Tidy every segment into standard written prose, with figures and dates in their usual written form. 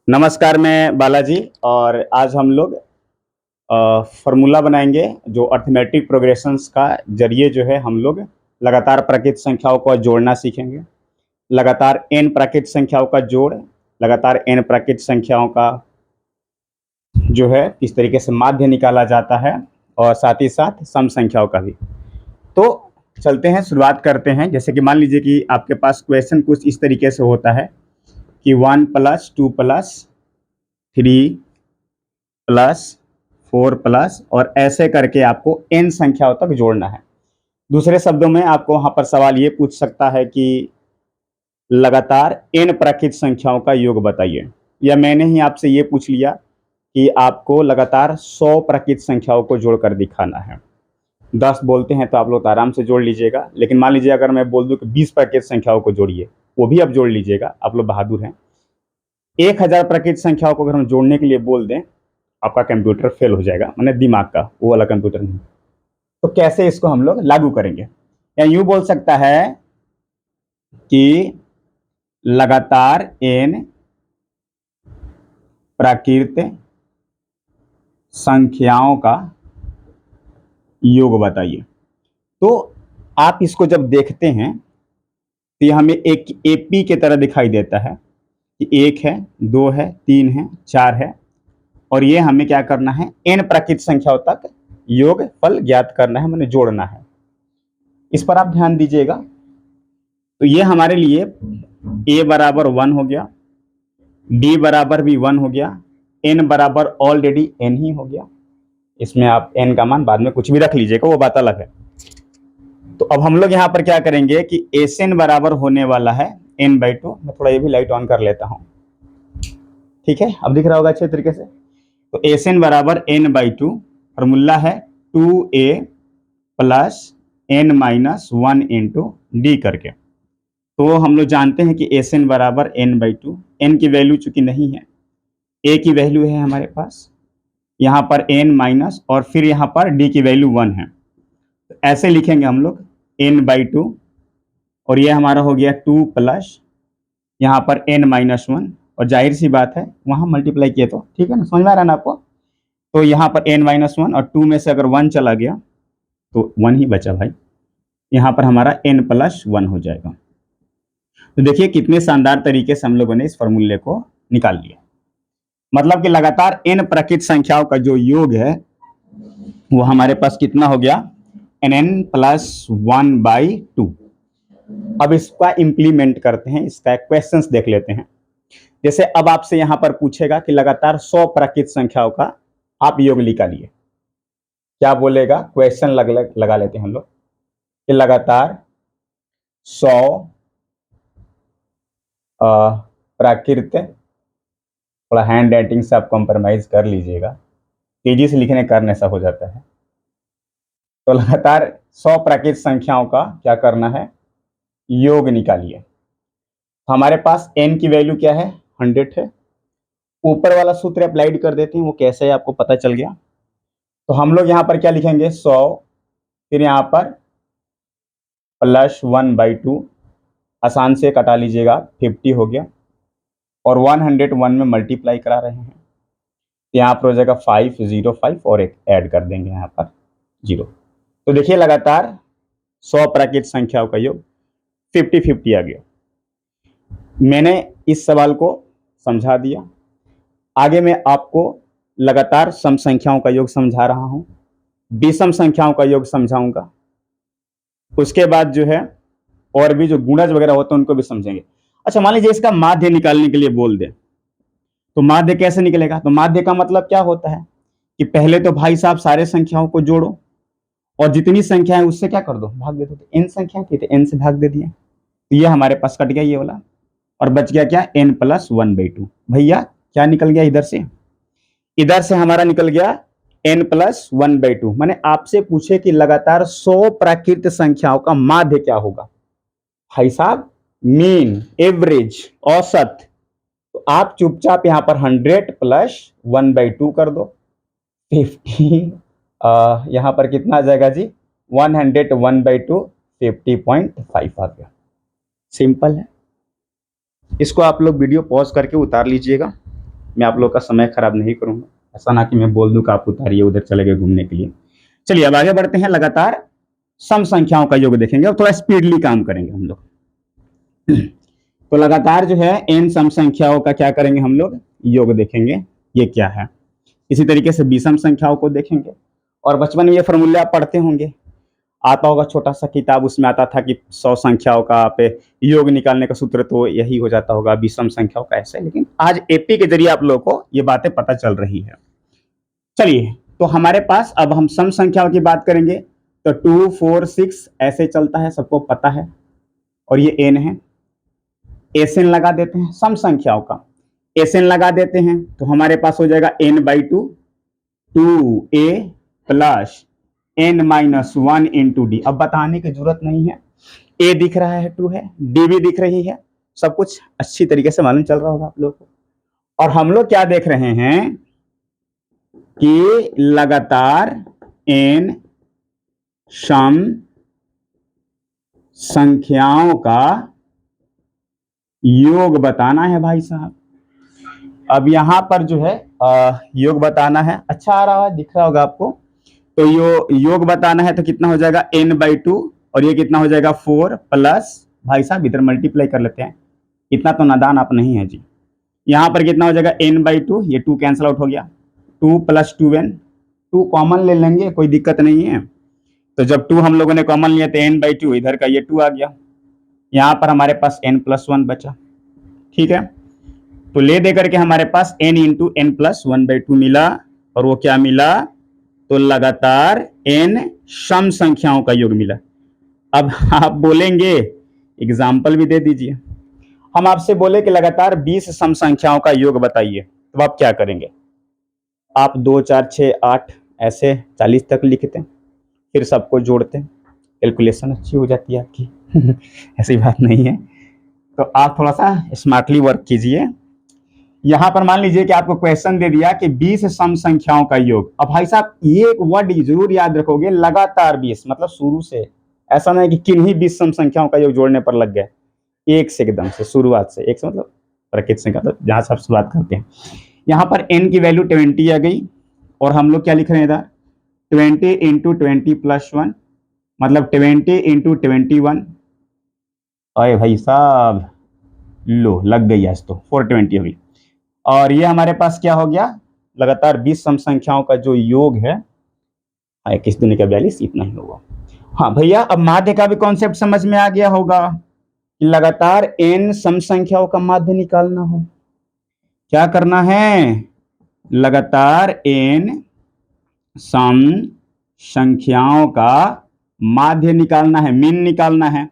नमस्कार, मैं बालाजी और आज हम लोग फार्मूला बनाएंगे जो अर्थमेटिक प्रोग्रेशंस का जरिए जो है हम लोग लगातार प्राकृत संख्याओं को जोड़ना सीखेंगे। लगातार n प्राकृत संख्याओं का जोड़, लगातार n प्राकृत संख्याओं का जो है किस तरीके से माध्य निकाला जाता है और साथ ही साथ सम संख्याओं का भी। तो चलते हैं, शुरुआत करते हैं। जैसे कि मान लीजिए कि आपके पास क्वेश्चन कुछ इस तरीके से होता है कि 1 + 2 + 3 + 4 प्लस और ऐसे करके आपको n संख्याओं तक जोड़ना है। दूसरे शब्दों में आपको वहां पर सवाल ये पूछ सकता है कि लगातार n प्राकृत संख्याओं का योग बताइए, या मैंने ही आपसे ये पूछ लिया कि आपको लगातार 100 प्राकृत संख्याओं को जोड़कर दिखाना है। 10 बोलते हैं तो आप लोग आराम से जोड़ लीजिएगा, लेकिन मान लीजिए अगर मैं बोल दूं कि 20 प्राकृत संख्याओं को जोड़िए, वो भी आप जोड़ लीजिएगा, आप लोग बहादुर हैं। 1000 प्राकृत संख्याओं को अगर हम जोड़ने के लिए बोल दें, आपका कंप्यूटर फेल हो जाएगा, माने दिमाग का वो वाला कंप्यूटर नहीं। तो कैसे इसको हम लोग लागू करेंगे? या यूं बोल सकता है कि लगातार n प्राकृत संख्याओं का योग बताइए। तो आप इसको जब देखते हैं तो ये हमें एक एपी की तरह दिखाई देता है कि 1 है, 2 है, 3 है, 4 है, और ये हमें क्या करना है, n प्राकृत संख्याओं तक योग फल ज्ञात करना है, मैंने जोड़ना है। इस पर आप ध्यान दीजिएगा। तो ये हमारे लिए a बराबर 1 हो गया, d बराबर भी 1 हो गया, n बराबर ऑलरेडी n ही हो गया। इसमें आप n का मान बाद में कुछ भी रख लीजिएगा, वो बात अलग है। तो अब हम लोग यहाँ पर क्या करेंगे कि Sn बराबर होने वाला है n/2। मैं थोड़ा ये भी लाइट ऑन कर लेता हूँ, ठीक है, अब दिख रहा होगा अच्छे तरीके से। तो Sn बराबर n/2, फॉर्मूला है 2a + n-1 × d करके। तो हम लोग जानते हैं कि Sn बराबर n/2, n की वैल्यू चूंकि नहीं है, a की वैल्यू है हमारे पास, यहाँ पर n माइनस और फिर यहाँ पर d की वैल्यू 1 है। तो ऐसे लिखेंगे हम लोग n/2, और ये हमारा हो गया 2 प्लस यहाँ पर n-1, और जाहिर सी बात है वहाँ मल्टीप्लाई किए तो ठीक है ना, समझ में आ रहा है ना आपको। तो यहाँ पर n-1 और 2 में से अगर 1 चला गया तो 1 ही बचा भाई, यहाँ पर हमारा n+1 हो जाएगा। तो देखिए कितने शानदार तरीके से हम लोगों ने इस फॉर्मूले को निकाल लिया। मतलब कि लगातार n प्राकृत संख्याओं का जो योग है वो हमारे पास कितना हो गया, n+1/2। अब इसका इंप्लीमेंट करते हैं, इसका क्वेश्चंस देख लेते हैं। जैसे अब आपसे यहां पर पूछेगा कि लगातार 100 प्राकृत संख्याओं का आप योग निकालिए, क्या बोलेगा? क्वेश्चन लगा लेते हैं हम लोग कि लगातार 100 प्राकृत, थोड़ा हैंड राइटिंग से आप कॉम्प्रोमाइज कर लीजिएगा, तेजी से लिखने का कारण ऐसा हो जाता है। तो लगातार 100 प्राकृत संख्याओं का क्या करना है, योग निकालिए। हमारे पास n की वैल्यू क्या है, 100 है। ऊपर वाला सूत्र अप्लाइड कर देते हैं, वो कैसे है आपको पता चल गया। तो हम लोग यहाँ पर क्या लिखेंगे, 100, फिर यहाँ पर +1/2, आसान से कटा लीजिएगा, 50 हो गया, और 101 में मल्टीप्लाई करा रहे हैं, यहाँ पर हो जाएगा 505 और एक ऐड कर देंगे यहाँ पर 0। तो देखिए लगातार 100 प्राकृत संख्याओं का योग 50-50 आ गया। मैंने इस सवाल को समझा दिया, आगे मैं आपको लगातार सम संख्याओं का योग समझा रहा हूं, विषम संख्याओं का योग समझाऊंगा, उसके बाद जो है और भी जो गुणज वगैरह होते हैं उनको भी समझेंगे। अच्छा, मान लीजिए इसका माध्य निकालने के लिए बोल दे, तो माध्य कैसे निकलेगा? तो माध्य का मतलब क्या होता है कि पहले तो भाई साहब सारे संख्याओं को जोड़ो और जितनी संख्या है उससे क्या कर दो, भाग दे दो। तो n संख्या थी तो n से भाग दे दिए, तो ये हमारे पास कट गया ये वाला, और बच गया क्या, n+1/2। भैया क्या निकल गया इधर से, इधर से हमारा निकल गया n+1/2। मैंने आपसे पूछे कि लगातार 100 प्राकृत संख्याओं का माध्य क्या होगा, भाई साहब मीन, एवरेज, औसत। तो आप चुपचाप यहां पर 100+1/2 कर दो, 50 यहां पर कितना आ जाएगा जी, 101/2, 50.5 आ गया। सिंपल है। इसको आप लोग वीडियो पॉज करके उतार लीजिएगा, मैं आप लोग का समय खराब नहीं करूंगा, ऐसा ना कि मैं बोल दूं कि आप उतारिए उधर चले गए घूमने के लिए। चलिए अब आगे बढ़ते हैं, लगातार सम संख्याओं का योग देखेंगे और थोड़ा स्पीडली काम करेंगे हम लोग। तो लगातार जो है n सम संख्याओं का क्या करेंगे हम लोग, योग देखेंगे, ये क्या है। इसी तरीके से विषम संख्याओं को देखेंगे, और बचपन में ये फॉर्मूले आप पढ़ते होंगे, आता होगा छोटा सा किताब, उसमें आता था कि 100 संख्याओं का पे योग निकालने का सूत्र तो यही हो जाता होगा विषम संख्याओं का ऐसे। लेकिन आज एपी के जरिए आप लोगों को ये बातें पता चल रही है। चलिए, तो हमारे पास अब हम सम संख्याओं की बात करेंगे, तो 2 4 6 ऐसे चलता है, सबको पता है, और ये n है। एसएन लगा देते हैं सम संख्याओं का, एसएन लगा देते हैं तो हमारे पास हो जाएगा n/2 2a plus n-1 into D. अब बताने की जरूरत नहीं है, a दिख रहा है 2 है, d भी दिख रही है, सब कुछ अच्छी तरीके से मालूम चल रहा होगा आप लोग को। और हम लोग क्या देख रहे हैं कि लगातार n सम संख्याओं का योग बताना है भाई साहब। अब यहां पर जो है योग बताना है, अच्छा आ रहा है, दिख रहा होगा आपको। तो योग बताना है तो कितना हो जाएगा n/2, और ये कितना हो जाएगा 4 प्लस, भाई साहब इधर मल्टीप्लाई कर लेते हैं, इतना तो नादान आप नहीं है जी। यहाँ पर कितना हो जाएगा n/2, ये 2 कैंसिल आउट हो गया, 2 + 2n, 2 कॉमन ले लेंगे, कोई दिक्कत नहीं है। तो जब 2 हम लोगों ने कॉमन लिया तो n/2 इधर का ये 2 आ गया, यहाँ पर हमारे पास n+1 बचा, ठीक है। तो ले दे करके हमारे पास n इंटू n+1/2 मिला, और वो क्या मिला, तो लगातार n सम संख्याओं का योग मिला। अब आप बोलेंगे एग्जाम्पल भी दे दीजिए, हम आपसे बोले कि लगातार 20 सम संख्याओं का योग बताइए, तो आप क्या करेंगे, आप 2 4 6 8 ऐसे 40 तक लिखते हैं, फिर सबको जोड़ते हैं, कैलकुलेशन अच्छी हो जाती है आपकी। ऐसी बात नहीं है, तो आप थोड़ा सा स्मार्टली वर्क कीजिए। यहां पर मान लीजिए कि आपको क्वेश्चन दे दिया कि 20 सम संख्याओं का योग। अब भाई साहब ये एक वर्ड जरूर याद रखोगे, लगातार 20 मतलब शुरू से, ऐसा नहीं कि किन्हीं 20 सम संख्याओं का योग जोड़ने पर लग गए, एक से एकदम से शुरुआत से, एक से मतलब प्रकृति संख्या, तो जहां से आप शुरुआत करते हैं। यहाँ पर n की वैल्यू 20 आ गई, और हम लोग क्या लिख रहे हैं इधर 20 इंटू 20 + 1, मतलब 20 इंटू 21। अरे भाई साहब लो लग गई आज तो 420 हो गई। और ये हमारे पास क्या हो गया, लगातार 20 सम संख्याओं का जो योग है, 21 दूनी का 42, इतना ही होगा। हाँ भैया, अब माध्य का भी कॉन्सेप्ट समझ में आ गया होगा कि लगातार n सम संख्याओं का माध्य निकालना हो, क्या करना है, लगातार n सम संख्याओं का माध्य निकालना है, मीन निकालना है।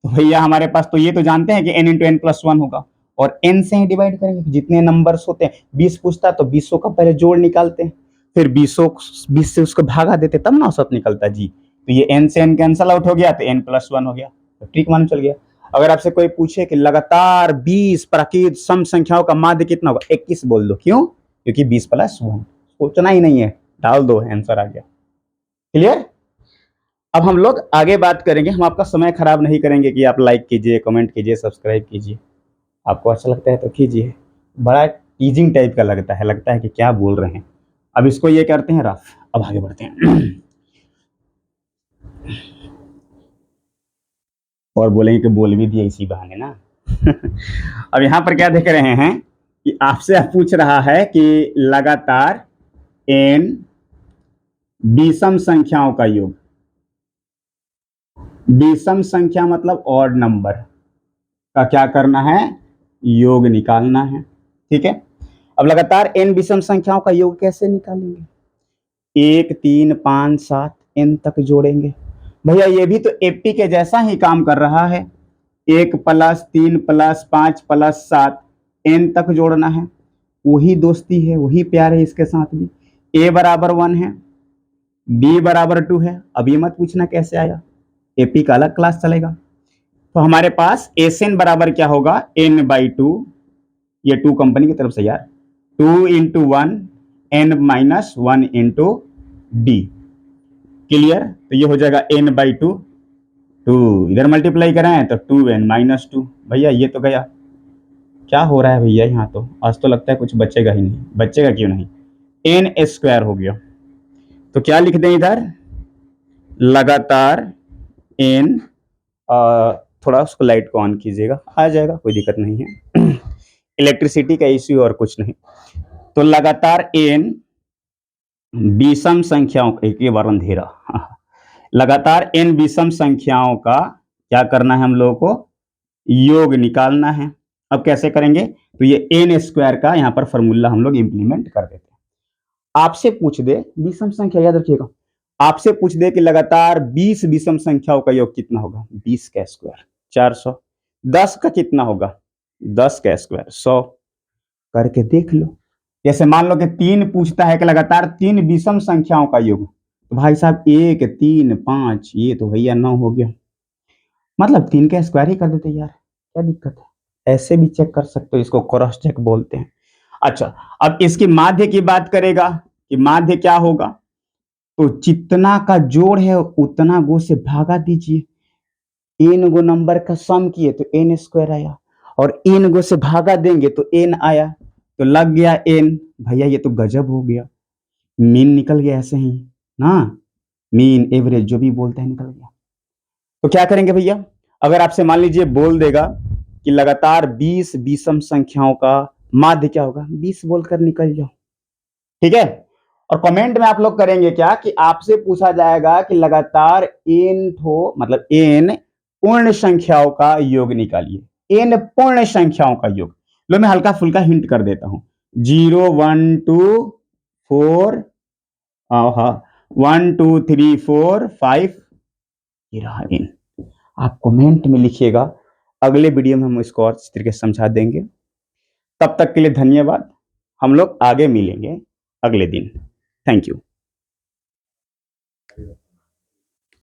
तो भैया हमारे पास तो ये तो जानते हैं कि n इंटू n+1 होगा, और n से ही डिवाइड करेंगे, जितने नंबर्स होते हैं, 20 पूछता है तो 20 का पहले जोड़ निकालते हैं, फिर 20 से उसको भागा देते तब ना औसत निकलता जी। तो ये n से n कैंसल आउट हो गया, तो n+1 हो गया, तो ट्रिक मान चल गया। अगर आपसे कोई पूछे कि लगातार 20 प्राकृत सम संख्याओं का माध्य कितना होगा, 21 बोल दो, क्यों, क्योंकि 20 + 1, सोचना ही नहीं है, डाल दो, आंसर आ गया। क्लियर। अब हम लोग आगे बात करेंगे, हम आपका समय खराब नहीं करेंगे कि आप लाइक कीजिए, कमेंट कीजिए, सब्सक्राइब कीजिए, आपको अच्छा लगता है तो कीजिए, बड़ा टीजिंग टाइप का लगता है कि क्या बोल रहे हैं। अब इसको ये करते हैं रफ, अब आगे बढ़ते हैं। और बोलेंगे कि बोल भी दिया इसी बहाने ना। अब यहाँ पर क्या देख रहे हैं कि आपसे पूछ रहा है कि लगातार n विषम संख्याओं का योग, विषम संख्या मतलब ऑड नंबर का क्या करना है, योग निकालना है, ठीक है। अब लगातार n विषम संख्याओं का योग कैसे निकालेंगे, 1 3 5 7 n तक जोड़ेंगे। भैया ये भी तो एपी के जैसा ही काम कर रहा है, 1 + 3 + 5 + 7 n तक जोड़ना है, वही दोस्ती है, वही प्यार है इसके साथ भी। a = 1 है, b = 2 है। अब ये मत पूछना कैसे आया, एपी का अलग क्लास चलेगा। तो हमारे पास एसएन बराबर क्या होगा, n/2, ये 2 कंपनी की तरफ से यार, 2 into 1 n-1 into D. Clear. तो ये हो जाएगा n/2, 2 इधर मल्टीप्लाई करें तो 2n - 2, भैया ये तो गया, क्या हो रहा है भैया यहाँ? तो आज तो लगता है कुछ बचेगा ही नहीं। बचेगा क्यों नहीं? एन स्क्वायर हो गया। तो क्या लिख दें इधर? लगातार एन, थोड़ा उसको लाइट को ऑन कीजिएगा, आ जाएगा, कोई दिक्कत नहीं है। इलेक्ट्रिसिटी का इश्यू और कुछ नहीं। तो लगातार एन विषम संख्याओं का, एक ये बार अंधेरा, लगातार एन विषम संख्याओं का क्या करना है हम लोगों को? योग निकालना है। अब कैसे करेंगे? तो ये एन स्क्वायर का यहाँ पर फॉर्मूला हम लोग इंप्लीमेंट कर देते हैं। आपसे पूछ दे, विषम संख्या याद रखिएगा, आपसे पूछ दे कि लगातार 20 विषम संख्याओं का योग कितना होगा? 20 का स्क्वायर 400। 10 का कितना होगा? 10 का स्क्वायर 100। करके देख लो। जैसे मान लो कि 3 पूछता है कि लगातार 3 विषम संख्याओं का योग, तो भाई साहब 1 3 5, ये तो भैया 9 हो गया। मतलब 3 का स्क्वायर ही कर देते यार, क्या दिक्कत है? ऐसे भी चेक कर सकते हो, इसको क्रॉस चेक बोलते हैं। अच्छा, अब इसकी माध्य की बात करेगा कि माध्य क्या होगा? तो जितना का जोड़ है उतना गो से भागा दीजिए। एन गो नंबर का सम किए तो एन स्क्वायर आया, और एन गो से भागा देंगे तो एन आया, तो लग गया एन। भैया ये तो गजब हो गया, मीन निकल गया ऐसे ही ना, मीन एवरेज जो भी बोलते हैं निकल गया। तो क्या करेंगे भैया? अगर आपसे मान लीजिए बोल देगा कि लगातार 20 विषम संख्याओं का माध्य क्या होगा, 20 बोलकर निकल जाओ, ठीक है। और कमेंट में आप लोग करेंगे क्या कि आपसे पूछा जाएगा कि लगातार एन थो, मतलब एन पूर्ण संख्याओं का योग निकालिए। एन पूर्ण संख्याओं का योग, लो मैं हल्का फुल्का हिंट कर देता हूं। 0 1 2 4, हाँ 1 2 3 4 5, ये रहा एन। आप कमेंट में लिखिएगा, अगले वीडियो में हम इसको और इस तरीके से समझा देंगे। तब तक के लिए धन्यवाद। हम लोग आगे मिलेंगे अगले दिन। Thank you.